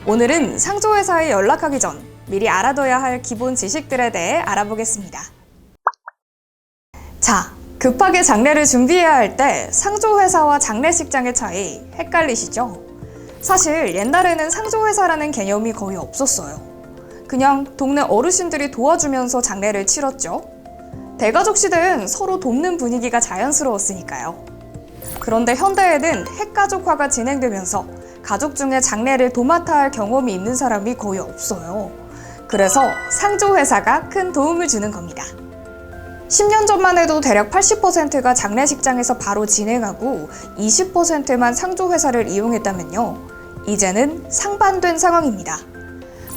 오늘은 상조회사에 연락하기 전 미리 알아둬야 할 기본 지식들에 대해 알아보겠습니다. 자, 급하게 장례를 준비해야 할 때 상조회사와 장례식장의 차이 헷갈리시죠? 사실 옛날에는 상조회사라는 개념이 거의 없었어요. 그냥 동네 어르신들이 도와주면서 장례를 치렀죠. 대가족 시대엔 서로 돕는 분위기가 자연스러웠으니까요. 그런데 현대에는 핵가족화가 진행되면서 가족 중에 장례를 도맡아 할 경험이 있는 사람이 거의 없어요. 그래서 상조회사가 큰 도움을 주는 겁니다. 10년 전만 해도 대략 80%가 장례식장에서 바로 진행하고 20%만 상조회사를 이용했다면요. 이제는 상반된 상황입니다.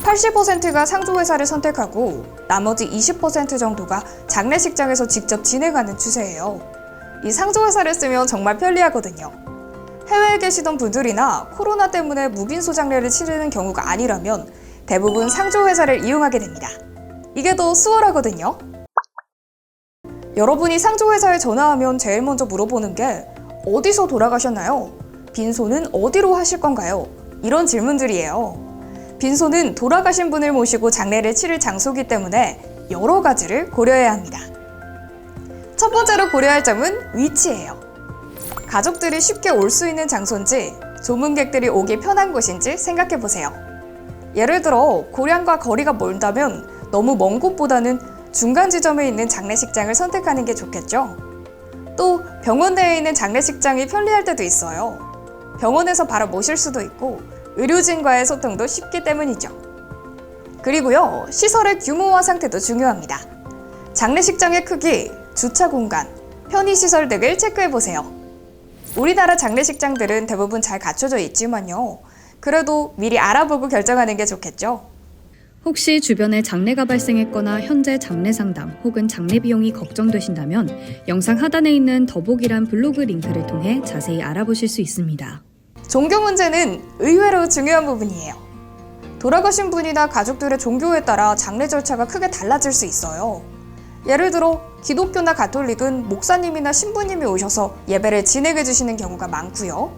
80%가 상조회사를 선택하고 나머지 20% 정도가 장례식장에서 직접 진행하는 추세예요. 이 상조회사를 쓰면 정말 편리하거든요. 해외에 계시던 분들이나 코로나 때문에 무빈소 장례를 치르는 경우가 아니라면 대부분 상조회사를 이용하게 됩니다. 이게 더 수월하거든요. 여러분이 상조회사에 전화하면 제일 먼저 물어보는 게 어디서 돌아가셨나요? 빈소는 어디로 하실 건가요? 이런 질문들이에요. 빈소는 돌아가신 분을 모시고 장례를 치를 장소이기 때문에 여러 가지를 고려해야 합니다. 첫 번째로 고려할 점은 위치예요. 가족들이 쉽게 올 수 있는 장소인지 조문객들이 오기 편한 곳인지 생각해 보세요. 예를 들어 고향과 거리가 멀다면 너무 먼 곳보다는 중간 지점에 있는 장례식장을 선택하는 게 좋겠죠. 또 병원 내에 있는 장례식장이 편리할 때도 있어요. 병원에서 바로 모실 수도 있고 의료진과의 소통도 쉽기 때문이죠. 그리고요, 시설의 규모와 상태도 중요합니다. 장례식장의 크기, 주차 공간, 편의시설 등을 체크해보세요. 우리나라 장례식장들은 대부분 잘 갖춰져 있지만요. 그래도 미리 알아보고 결정하는 게 좋겠죠. 혹시 주변에 장례가 발생했거나 현재 장례 상담 혹은 장례 비용이 걱정되신다면 영상 하단에 있는 더보기란 블로그 링크를 통해 자세히 알아보실 수 있습니다. 종교 문제는 의외로 중요한 부분이에요. 돌아가신 분이나 가족들의 종교에 따라 장례 절차가 크게 달라질 수 있어요. 예를 들어 기독교나 가톨릭은 목사님이나 신부님이 오셔서 예배를 진행해 주시는 경우가 많고요.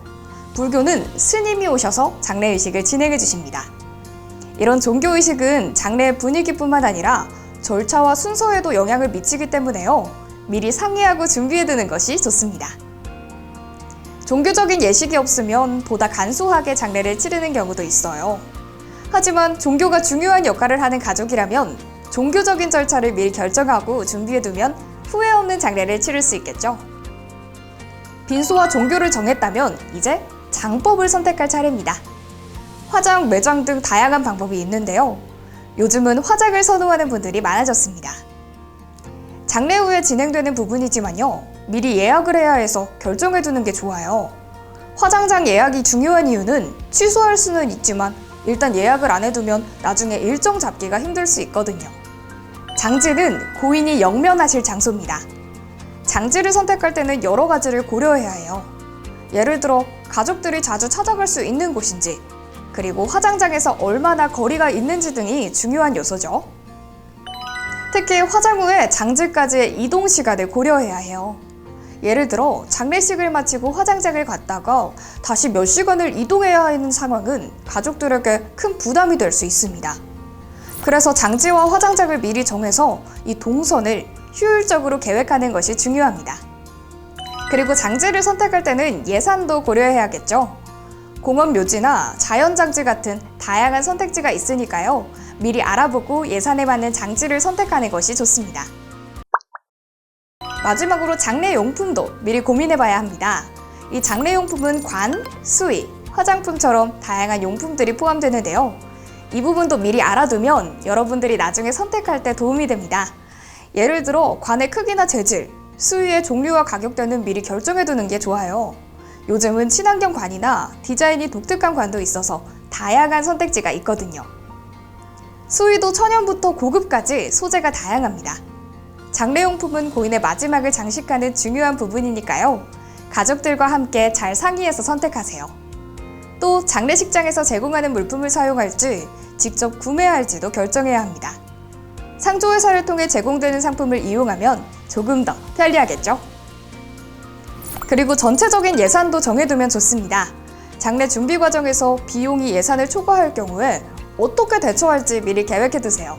불교는 스님이 오셔서 장례의식을 진행해 주십니다. 이런 종교의식은 장례의 분위기뿐만 아니라 절차와 순서에도 영향을 미치기 때문에요. 미리 상의하고 준비해두는 것이 좋습니다. 종교적인 예식이 없으면 보다 간소하게 장례를 치르는 경우도 있어요. 하지만 종교가 중요한 역할을 하는 가족이라면 종교적인 절차를 미리 결정하고 준비해두면 후회 없는 장례를 치를 수 있겠죠. 빈소와 종교를 정했다면 이제 장법을 선택할 차례입니다. 화장, 매장 등 다양한 방법이 있는데요. 요즘은 화장을 선호하는 분들이 많아졌습니다. 장례 후에 진행되는 부분이지만요. 미리 예약을 해야 해서 결정해두는 게 좋아요. 화장장 예약이 중요한 이유는 취소할 수는 있지만 일단 예약을 안 해두면 나중에 일정 잡기가 힘들 수 있거든요. 장지는 고인이 영면하실 장소입니다. 장지를 선택할 때는 여러 가지를 고려해야 해요. 예를 들어 가족들이 자주 찾아갈 수 있는 곳인지, 그리고 화장장에서 얼마나 거리가 있는지 등이 중요한 요소죠. 특히 화장 후에 장지까지의 이동 시간을 고려해야 해요. 예를 들어 장례식을 마치고 화장장을 갔다가 다시 몇 시간을 이동해야 하는 상황은 가족들에게 큰 부담이 될 수 있습니다. 그래서 장지와 화장장을 미리 정해서 이 동선을 효율적으로 계획하는 것이 중요합니다. 그리고 장지를 선택할 때는 예산도 고려해야겠죠. 공원묘지나 자연장지 같은 다양한 선택지가 있으니까요. 미리 알아보고 예산에 맞는 장지를 선택하는 것이 좋습니다. 마지막으로 장례용품도 미리 고민해봐야 합니다. 이 장례용품은 관, 수의, 화장품처럼 다양한 용품들이 포함되는데요. 이 부분도 미리 알아두면 여러분들이 나중에 선택할 때 도움이 됩니다. 예를 들어 관의 크기나 재질, 수의의 종류와 가격대는 미리 결정해두는 게 좋아요. 요즘은 친환경 관이나 디자인이 독특한 관도 있어서 다양한 선택지가 있거든요. 수의도 천연부터 고급까지 소재가 다양합니다. 장례용품은 고인의 마지막을 장식하는 중요한 부분이니까요. 가족들과 함께 잘 상의해서 선택하세요. 또 장례식장에서 제공하는 물품을 사용할지 직접 구매할지도 결정해야 합니다. 상조회사를 통해 제공되는 상품을 이용하면 조금 더 편리하겠죠? 그리고 전체적인 예산도 정해두면 좋습니다. 장례 준비 과정에서 비용이 예산을 초과할 경우에 어떻게 대처할지 미리 계획해두세요.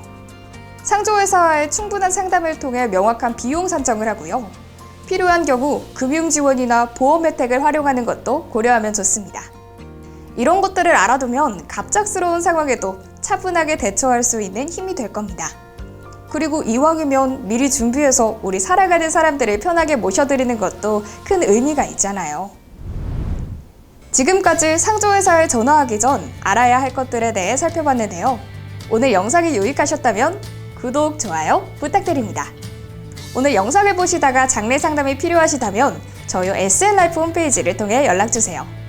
상조회사와의 충분한 상담을 통해 명확한 비용 산정을 하고요. 필요한 경우 금융 지원이나 보험 혜택을 활용하는 것도 고려하면 좋습니다. 이런 것들을 알아두면 갑작스러운 상황에도 차분하게 대처할 수 있는 힘이 될 겁니다. 그리고 이왕이면 미리 준비해서 우리 살아가는 사람들을 편하게 모셔드리는 것도 큰 의미가 있잖아요. 지금까지 상조회사에 전화하기 전 알아야 할 것들에 대해 살펴봤는데요. 오늘 영상이 유익하셨다면 구독, 좋아요 부탁드립니다. 오늘 영상을 보시다가 장례 상담이 필요하시다면 저희 SN라이프 홈페이지를 통해 연락주세요.